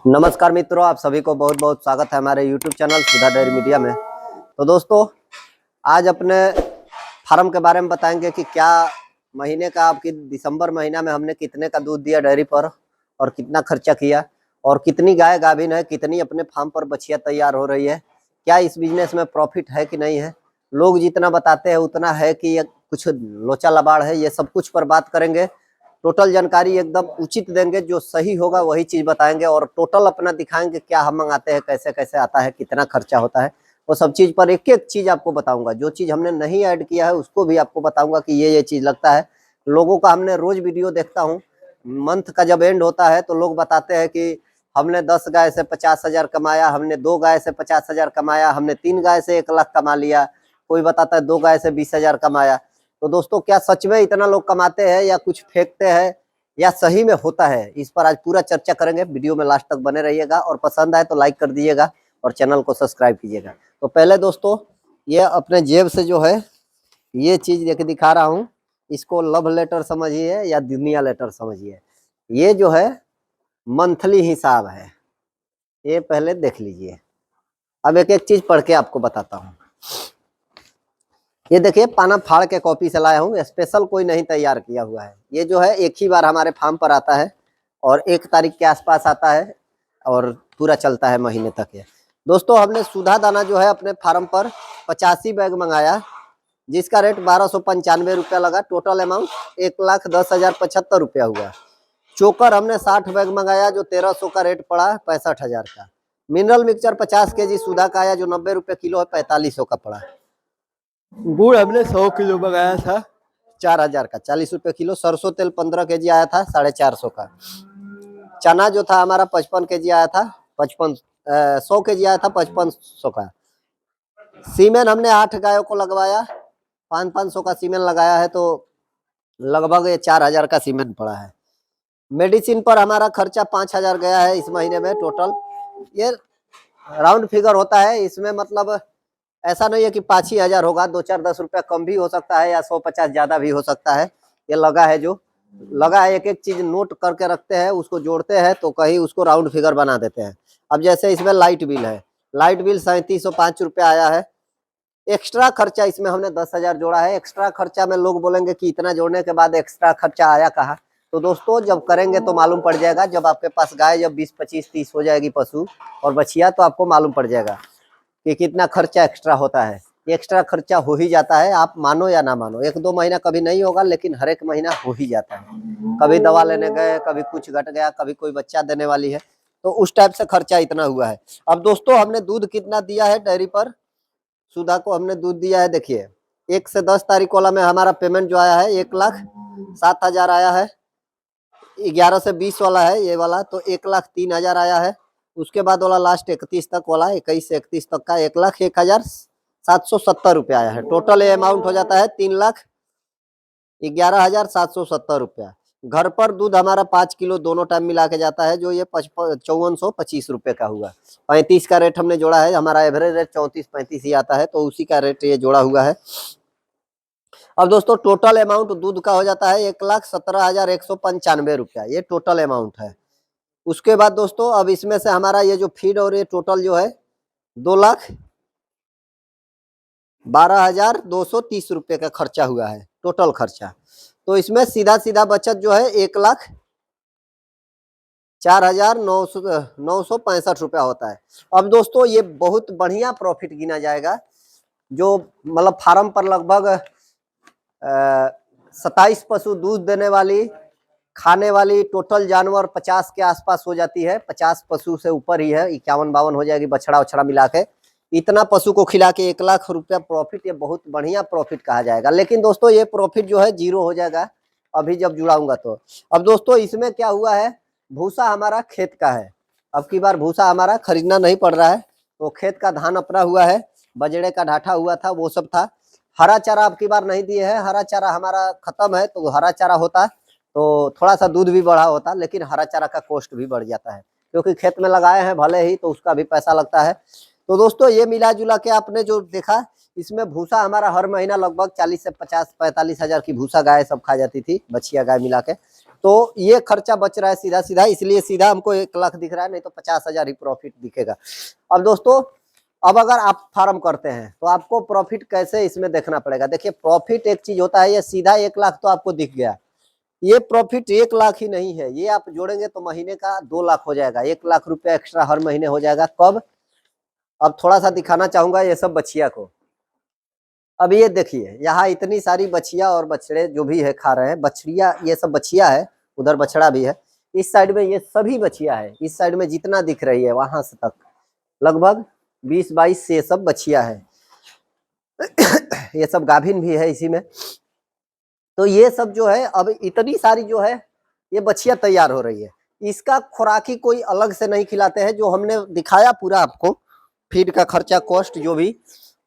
नमस्कार मित्रों, आप सभी को बहुत बहुत स्वागत है हमारे YouTube चैनल सुधा डेयरी मीडिया में। तो दोस्तों, आज अपने फार्म के बारे में बताएंगे कि क्या महीने का आपकी दिसंबर महीना में हमने कितने का दूध दिया डेयरी पर और कितना खर्चा किया और कितनी गाय गाभिन है, कितनी अपने फार्म पर बछिया तैयार हो रही है, क्या इस बिजनेस में प्रॉफिट है कि नहीं है। लोग जितना बताते हैं उतना है कि ये कुछ लोचा लबाड़ है, ये सब कुछ पर बात करेंगे। टोटल जानकारी एकदम उचित देंगे, जो सही होगा वही चीज बताएंगे और टोटल अपना दिखाएंगे क्या हम मंगाते हैं, कैसे कैसे आता है, कितना खर्चा होता है, वो सब चीज पर एक एक चीज आपको बताऊंगा। जो चीज हमने नहीं ऐड किया है उसको भी आपको बताऊंगा कि ये चीज लगता है। लोगों का हमने रोज वीडियो देखता हूँ, मंथ का जब एंड होता है तो लोग बताते हैं कि हमने 10 गाय से 50,000 कमाया, हमने 2 गाय से 50,000 कमाया, हमने 3 गाय से 1 लाख कमा लिया, कोई बताता है 2 गाय से 20,000 कमाया। तो दोस्तों, क्या सच में इतना लोग कमाते हैं या कुछ फेंकते हैं या सही में होता है, इस पर आज पूरा चर्चा करेंगे। वीडियो में लास्ट तक बने रहिएगा और पसंद आए तो लाइक कर दीजिएगा और चैनल को सब्सक्राइब कीजिएगा। तो पहले दोस्तों, ये अपने जेब से जो है ये चीज देख दिखा रहा हूँ, इसको लव लेटर समझिए या दुनिया लेटर समझिए। ये जो है मंथली हिसाब है, ये पहले देख लीजिए। अब एक एक चीज पढ़ के आपको बताता हूँ। ये देखिए, पाना फाड़ के कॉपी से लाया हूँ, स्पेशल कोई नहीं तैयार किया हुआ है। ये जो है एक ही बार हमारे फार्म पर आता है और 1 तारीख के आसपास आता है और पूरा चलता है महीने तक। ये दोस्तों, हमने सुधा दाना जो है अपने फार्म पर 85 बैग मंगाया, जिसका रेट 1295 रुपया लगा। टोटल अमाउंट 1,10,075 रुपया हुआ। चोकर हमने 60 बैग मंगाया जो 1300 का रेट पड़ा, 65,000 का। मिनरल मिक्सचर 50 केजी सुधा का आया जो 90 रुपये किलो है, 4500 का पड़ा। गुड़ हमने 100 किलो मंगाया था, 4,000 का, 40 रुपये किलो। सरसों तेल 15 केजी आया था, 450 का। चना जो था हमारा 55 केजी आया था, 100 केजी आया था, 5500 का। सीमेन हमने 8 गायों को लगवाया, 500 का सीमेन लगाया है, तो लगभग 4,000 का सीमेन पड़ा है। मेडिसिन पर हमारा खर्चा 5,000 गया है इस महीने में टोटल। ये राउंड फिगर होता है, इसमें मतलब ऐसा नहीं है कि 5 ही हजार होगा, 2-4-10 रुपया कम भी हो सकता है या 150 ज्यादा भी हो सकता है। ये लगा है, जो लगा है एक एक चीज नोट करके रखते हैं, उसको जोड़ते हैं तो कहीं उसको राउंड फिगर बना देते हैं। अब जैसे इसमें लाइट बिल है, लाइट बिल 3705 रुपया आया है। एक्स्ट्रा खर्चा इसमें हमने 10,000 जोड़ा है। एक्स्ट्रा खर्चा में लोग बोलेंगे कि इतना जोड़ने के बाद एक्स्ट्रा खर्चा आया कहाँ। तो दोस्तों, जब करेंगे तो मालूम पड़ जाएगा। जब आपके पास गाय जब 20, 25, 30 हो जाएगी पशु और बछिया, तो आपको मालूम पड़ जाएगा कि कितना खर्चा एक्स्ट्रा होता है। एक्स्ट्रा खर्चा हो ही जाता है, आप मानो या ना मानो। 1-2 महीना कभी नहीं होगा, लेकिन हर एक महीना हो ही जाता है। कभी दवा लेने गए, कभी कुछ घट गया, कभी कोई बच्चा देने वाली है, तो उस टाइप से खर्चा इतना हुआ है। अब दोस्तों, हमने दूध कितना दिया है डेयरी पर, सुधा को हमने दूध दिया है। देखिए, 1 से 10 तारीख वाला में हमारा पेमेंट जो आया है 1,07,000 आया है। 11 से 20 वाला है ये वाला, तो 1,03,000 आया है। उसके बाद वाला लास्ट 31 तक वाला, 21 से 31 तक का 1,01,770 रुपया आया है। टोटल ये अमाउंट हो जाता है 3,11,770 रुपया। घर पर दूध हमारा 5 किलो दोनों टाइम मिला के जाता है, जो ये 5425 रुपये का हुआ। 35 का रेट हमने जोड़ा है, हमारा एवरेज रेट 34-35 ही आता है, तो उसी का रेट ये जोड़ा हुआ है। अब दोस्तों, टोटल अमाउंट दूध का हो जाता है 1,17,195 रुपया, ये टोटल अमाउंट है। उसके बाद दोस्तों, अब इसमें से हमारा ये जो फीड और ये टोटल जो है 2,12,230 रुपये का खर्चा हुआ है, टोटल खर्चा। तो इसमें सीधा सीधा बचत जो है 1,04,965 रुपया होता है। अब दोस्तों, ये बहुत बढ़िया प्रॉफिट गिना जाएगा। जो मतलब फार्म पर लगभग 27 पशु दूध देने वाली, खाने वाली टोटल जानवर 50 के आसपास हो जाती है। 50 पशु से ऊपर ही है, 51-52 हो जाएगी बछड़ा उछड़ा मिला के। इतना पशु को खिला के 1 लाख रुपया प्रॉफिट, ये बहुत बढ़िया प्रॉफिट कहा जाएगा। लेकिन दोस्तों, ये प्रॉफिट जो है 0 हो जाएगा अभी जब जुड़ाऊंगा तो। अब दोस्तों, इसमें क्या हुआ है, भूसा हमारा खेत का है। अब की बार भूसा हमारा खरीदना नहीं पड़ रहा है, तो खेत का धान अपना हुआ है, बजड़े का ढाठा हुआ था, वो सब था। हरा चारा अब की बार नहीं दिए है, हरा चारा हमारा खत्म है। तो हरा चारा होता तो थोड़ा सा दूध भी बढ़ा होता, लेकिन हरा चारा का कॉस्ट भी बढ़ जाता है, क्योंकि खेत में लगाए हैं भले ही, तो उसका भी पैसा लगता है। तो दोस्तों, ये मिला जुला के आपने जो देखा, इसमें भूसा हमारा हर महीना लगभग 40 से 50-45 हजार की भूसा गाय सब खा जाती थी, बछिया गाय मिला के। तो ये खर्चा बच रहा है सीधा सीधा, इसलिए सीधा हमको 1 लाख दिख रहा है, नहीं तो 50,000 ही प्रॉफिट दिखेगा। अब दोस्तों, अब अगर आप फार्म करते हैं तो आपको प्रॉफिट कैसे इसमें देखना पड़ेगा। देखिए प्रॉफिट एक चीज होता है, ये सीधा 1 लाख तो आपको दिख गया, ये प्रॉफिट 1 लाख ही नहीं है, ये आप जोड़ेंगे तो महीने का 2 लाख हो जाएगा, 1 लाख रुपया एक्स्ट्रा हर महीने हो जाएगा। कब? अब थोड़ा सा दिखाना चाहूंगा ये सब बछिया को। अब ये देखिए यहाँ इतनी सारी बछिया और बछड़े जो भी है खा रहे हैं, बछड़िया ये सब बछिया है, उधर बछड़ा भी है, इस साइड में ये सभी बछिया है, इस साइड में जितना दिख रही है वहां से तक लगभग 20-22 से ये सब बछिया है। ये सब गाभिन भी है इसी में। तो ये सब जो है अब इतनी सारी जो है ये बछिया तैयार हो रही है, इसका खुराकी कोई अलग से नहीं खिलाते हैं, जो हमने दिखाया पूरा आपको फीड का खर्चा कॉस्ट जो भी,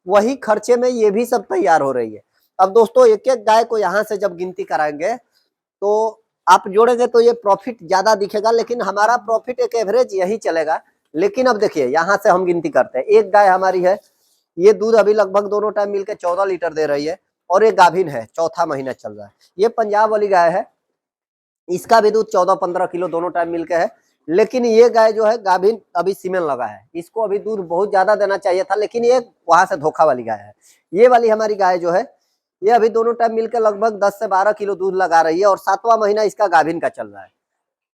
वही खर्चे में ये भी सब तैयार हो रही है। अब दोस्तों एक एक गाय को यहाँ से जब गिनती कराएंगे तो आप जोड़ेंगे तो ये प्रॉफिट ज्यादा दिखेगा, लेकिन हमारा प्रॉफिट एक एवरेज यही चलेगा। लेकिन अब देखिए यहाँ से हम गिनती करते हैं, एक गाय हमारी है, ये दूध अभी लगभग दोनों टाइम मिलकर 14 लीटर दे रही है, और एक गाभिन है, चौथा महीना चल रहा है, ये पंजाब वाली गाय है, इसका भी दूध 14-15 किलो दोनों टाइम मिलके है। लेकिन ये गाय जो है गाभिन अभी सीमेन लगा है, इसको अभी दूध बहुत ज्यादा देना चाहिए था, लेकिन ये वहां से धोखा वाली गाय है। ये वाली हमारी गाय जो है ये अभी दोनों टाइम मिलकर लगभग 10 से 12 किलो दूध लगा रही है, और 7वां महीना इसका गाभिन का चल रहा है।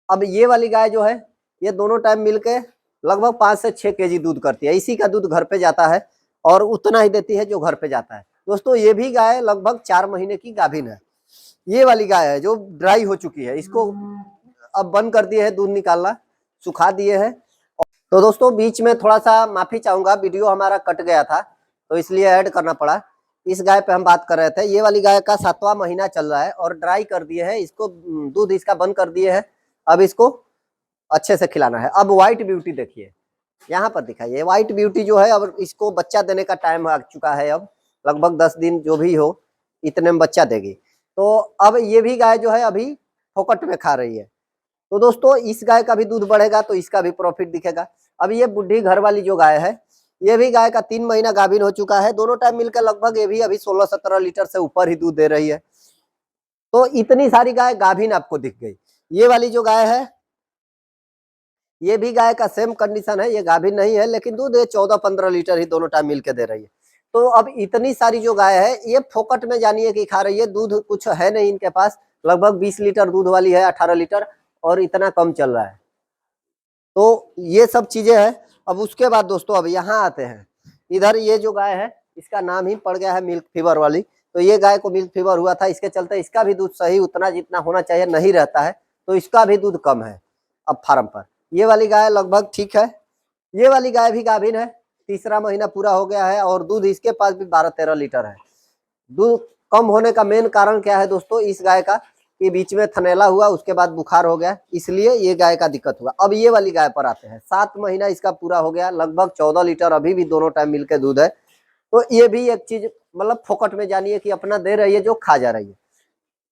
अब ये वाली गाय जो है ये दोनों टाइम मिलके लगभग 5 से 6 केजी दूध करती है, इसी का दूध घर पे जाता है और उतना ही देती है जो घर पे जाता है। दोस्तों ये भी गाय लगभग 4 महीने की गाभिन है। ये वाली गाय है जो ड्राई हो चुकी है, इसको अब बंद कर दिए है दूध निकालना, सुखा दिए है। तो दोस्तों बीच में थोड़ा सा माफी चाहूंगा, वीडियो हमारा कट गया था तो इसलिए ऐड करना पड़ा। इस गाय पे हम बात कर रहे थे, ये वाली गाय का 7वां महीना चल रहा है और ड्राई कर दिए है, इसको दूध इसका बंद कर दिए है, अब इसको अच्छे से खिलाना है। अब व्हाइट ब्यूटी देखिए, यहाँ पर दिखाइए, व्हाइट ब्यूटी जो है अब इसको बच्चा देने का टाइम आ चुका है, अब लगभग 10 दिन जो भी हो इतने में बच्चा देगी। तो अब ये भी गाय जो है अभी फोकट में खा रही है। तो दोस्तों इस गाय का भी दूध बढ़ेगा तो इसका भी प्रॉफिट दिखेगा। अब ये बुढ़ी घर वाली जो गाय है, ये भी गाय का 3 महीना गाभिन हो चुका है, दोनों टाइम मिलकर लगभग ये भी अभी 16-17 लीटर से ऊपर ही दूध दे रही है। तो इतनी सारी गाय गाभिन आपको दिख गई। ये वाली जो गाय है ये भी गाय का सेम कंडीशन है, ये गाभिन नहीं है, लेकिन दूध 14-15 लीटर ही दोनों टाइम मिलके दे रही है। तो अब इतनी सारी जो गाय है ये फोकट में जानिए कि खा रही है, दूध कुछ है नहीं इनके पास, लगभग 20 लीटर दूध वाली है, 18 लीटर, और इतना कम चल रहा है। तो ये सब चीजें हैं। अब उसके बाद दोस्तों अब यहाँ आते हैं, इधर ये जो गाय है इसका नाम ही पड़ गया है मिल्क फीवर वाली। तो ये गाय को मिल्क फीवर हुआ था, इसके चलते इसका भी दूध सही उतना जितना होना चाहिए नहीं रहता है, तो इसका भी दूध कम है अब फार्म पर। ये वाली गाय लगभग ठीक है, ये वाली गाय भी गाभिन है, 3रा महीना पूरा हो गया है, और दूध इसके पास भी 12-13 लीटर है। दूध कम होने का मेन कारण क्या है दोस्तों इस गाय का, कि बीच में थनैला हुआ, उसके बाद बुखार हो गया, इसलिए ये गाय का दिक्कत हुआ। अब ये वाली गाय पर आते हैं, 7 महीना इसका पूरा हो गया, लगभग 14 लीटर अभी भी दोनों टाइम मिलके दूध है। तो ये भी एक चीज मतलब फोकट में जानिए कि अपना दे रही है, जो खा जा रही है।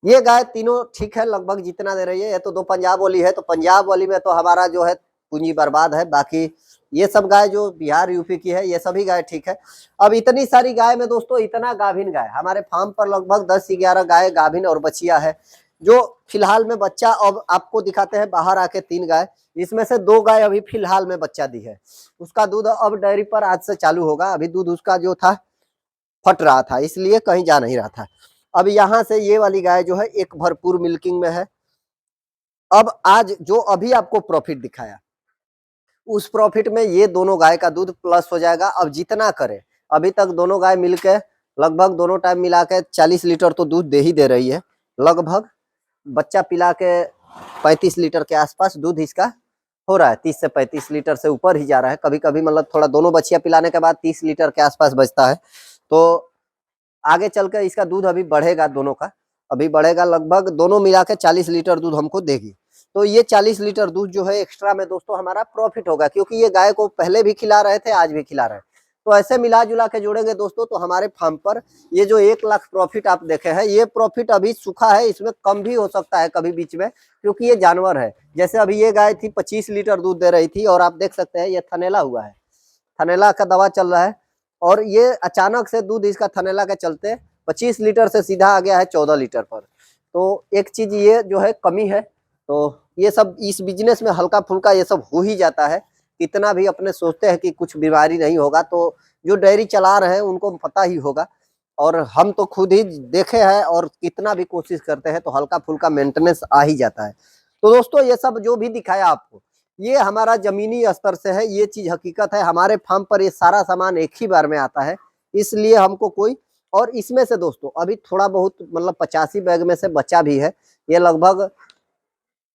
ये गाय तीनों ठीक है लगभग जितना दे रही है, ये तो 2 पंजाब वाली है, तो पंजाब वाली में तो हमारा जो है पूंजी बर्बाद है, बाकी ये सब गाय जो बिहार यूपी की है ये सभी गाय ठीक है। अब इतनी सारी गाय में दोस्तों इतना गाभिन गाय हमारे फार्म पर लगभग 10-11 गाय गाभिन और बछिया है, जो फिलहाल में बच्चा अब आपको दिखाते हैं बाहर आके 3 गाय, इसमें से 2 गाय अभी फिलहाल में बच्चा दी है, उसका दूध अब डेयरी पर आज से चालू होगा, अभी दूध उसका जो था फट रहा था इसलिए कहीं जा नहीं रहा था। अब यहाँ से ये वाली गाय जो है एक भरपूर मिल्किंग में है। अब आज जो अभी आपको प्रॉफिट दिखाया उस प्रॉफिट में ये दोनों गाय का दूध प्लस हो जाएगा। अब जितना करे, अभी तक दोनों गाय मिलके लगभग दोनों टाइम मिला के 40 लीटर तो दूध दे ही दे रही है, लगभग बच्चा पिला के 35 लीटर के आसपास दूध इसका हो रहा है, 30 से 35 लीटर से ऊपर ही जा रहा है, कभी कभी मतलब थोड़ा दोनों बच्चियां पिलाने के बाद 30 लीटर के आसपास बचता है। तो आगे चलकर इसका दूध अभी बढ़ेगा, दोनों का अभी बढ़ेगा, लगभग दोनों मिला के 40 लीटर दूध हमको देगी। तो ये 40 लीटर दूध जो है एक्स्ट्रा में दोस्तों हमारा प्रॉफिट होगा, क्योंकि ये गाय को पहले भी खिला रहे थे, आज भी खिला रहे हैं। तो ऐसे मिला जुला के जोड़ेंगे दोस्तों तो हमारे फार्म पर ये जो 1 लाख प्रॉफिट आप देखे हैं, ये प्रॉफिट अभी सूखा है, इसमें कम भी हो सकता है कभी बीच में, क्योंकि ये जानवर है। जैसे अभी ये गाय थी 25 लीटर दूध दे रही थी, और आप देख सकते हैं ये थनैला हुआ है, थनैला का दवा चल रहा है, और ये अचानक से दूध इसका थनैला के चलते 25 लीटर से सीधा आ गया है 14 लीटर पर। तो एक चीज ये जो है कमी है, तो ये सब इस बिजनेस में हल्का फुल्का ये सब हो ही जाता है। कितना भी अपने सोचते हैं कि कुछ बीमारी नहीं होगा, तो जो डेयरी चला रहे हैं उनको पता ही होगा, और हम तो खुद ही देखे हैं, और कितना भी कोशिश करते हैं तो हल्का फुल्का मेंटेनेंस आ ही जाता है। तो दोस्तों ये सब जो भी दिखाया आपको, ये हमारा जमीनी स्तर से है, ये चीज हकीकत है। हमारे फार्म पर ये सारा सामान एक ही बार में आता है, इसलिए हमको कोई, और इसमें से दोस्तों अभी थोड़ा बहुत मतलब 85 बैग में से बचा भी है। ये लगभग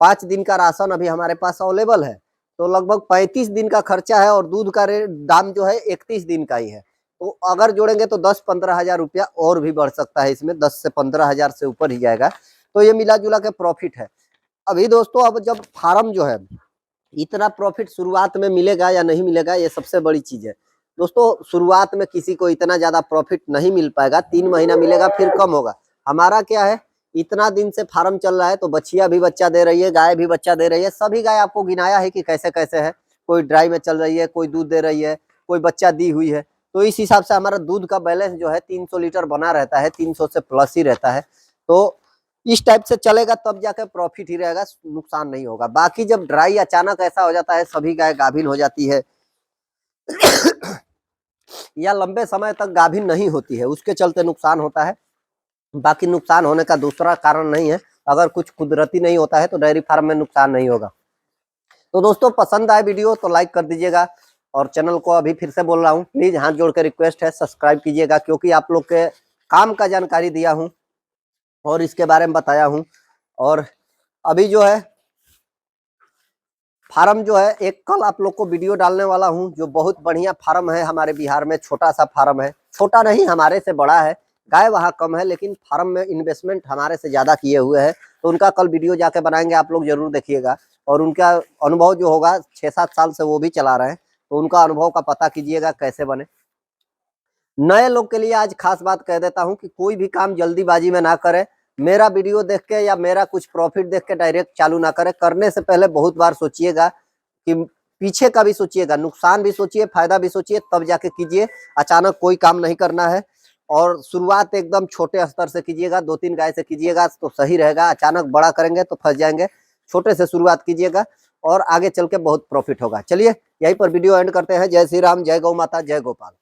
5 दिन का राशन अभी हमारे पास अवेलेबल है, तो लगभग 35 दिन का खर्चा है, और दूध का दाम जो है 31 दिन का ही है। तो अगर जोड़ेंगे तो 10-15 हजार रुपया और भी बढ़ सकता है, इसमें 10 से 15 हजार से ऊपर ही जाएगा। तो ये मिला जुला के प्रॉफिट है। अभी दोस्तों अब जब फार्म जो है, इतना प्रॉफिट शुरुआत में मिलेगा या नहीं मिलेगा, ये सबसे बड़ी चीज है दोस्तों। शुरुआत में किसी को इतना ज्यादा प्रॉफिट नहीं मिल पाएगा, 3 महीना मिलेगा फिर कम होगा। हमारा क्या है, इतना दिन से फार्म चल रहा है, तो बछिया भी बच्चा दे रही है, गाय भी बच्चा दे रही है। सभी गाय आपको गिनाया है कि कैसे कैसे है, कोई ड्राई में चल रही है, कोई दूध दे रही है, कोई बच्चा दी हुई है। तो इस हिसाब से हमारा दूध का बैलेंस जो है 300 लीटर बना रहता है, 300 से प्लस ही रहता है। तो इस टाइप से चलेगा तब जाकर प्रॉफिट ही रहेगा, नुकसान नहीं होगा। बाकी जब ड्राई अचानक ऐसा हो जाता है, सभी गाय गाभिन हो जाती है या लंबे समय तक गाभिन नहीं होती है, उसके चलते नुकसान होता है। बाकी नुकसान होने का दूसरा कारण नहीं है, अगर कुछ कुदरती नहीं होता है तो डेयरी फार्म में नुकसान नहीं होगा। तो दोस्तों पसंद आए वीडियो तो लाइक कर दीजिएगा, और चैनल को अभी फिर से बोल रहा हूँ, प्लीज हाथ जोड़ के रिक्वेस्ट है सब्सक्राइब कीजिएगा, क्योंकि आप लोग के काम का जानकारी दिया हूँ और इसके बारे में बताया हूँ। और अभी जो है फार्म जो है, एक कल आप लोग को वीडियो डालने वाला हूँ, जो बहुत बढ़िया फार्म है हमारे बिहार में। छोटा सा फार्म है, छोटा नहीं हमारे से बड़ा है, गाय वहाँ कम है, लेकिन फार्म में इन्वेस्टमेंट हमारे से ज्यादा किए हुए हैं। तो उनका कल वीडियो जाके बनाएंगे, आप लोग जरूर देखिएगा। और उनका अनुभव जो होगा, 6-7 साल से वो भी चला रहे हैं, तो उनका अनुभव का पता कीजिएगा कैसे बने। नए लोग के लिए आज खास बात कह देता हूं कि कोई भी काम जल्दीबाजी में ना करें। मेरा वीडियो देख के या मेरा कुछ प्रॉफिट देख के डायरेक्ट चालू ना करें। करने से पहले बहुत बार सोचिएगा, कि पीछे का भी सोचिएगा, नुकसान भी सोचिए, फायदा भी सोचिए, तब जाके कीजिए। अचानक कोई काम नहीं करना है, और शुरुआत एकदम छोटे स्तर से कीजिएगा, 2-3 गाय से कीजिएगा तो सही रहेगा। अचानक बड़ा करेंगे तो फंस जाएंगे। छोटे से शुरुआत कीजिएगा और आगे चल के बहुत प्रॉफिट होगा। चलिए यहीं पर वीडियो एंड करते हैं। जय श्री राम, जय गौ माता, जय गोपाल।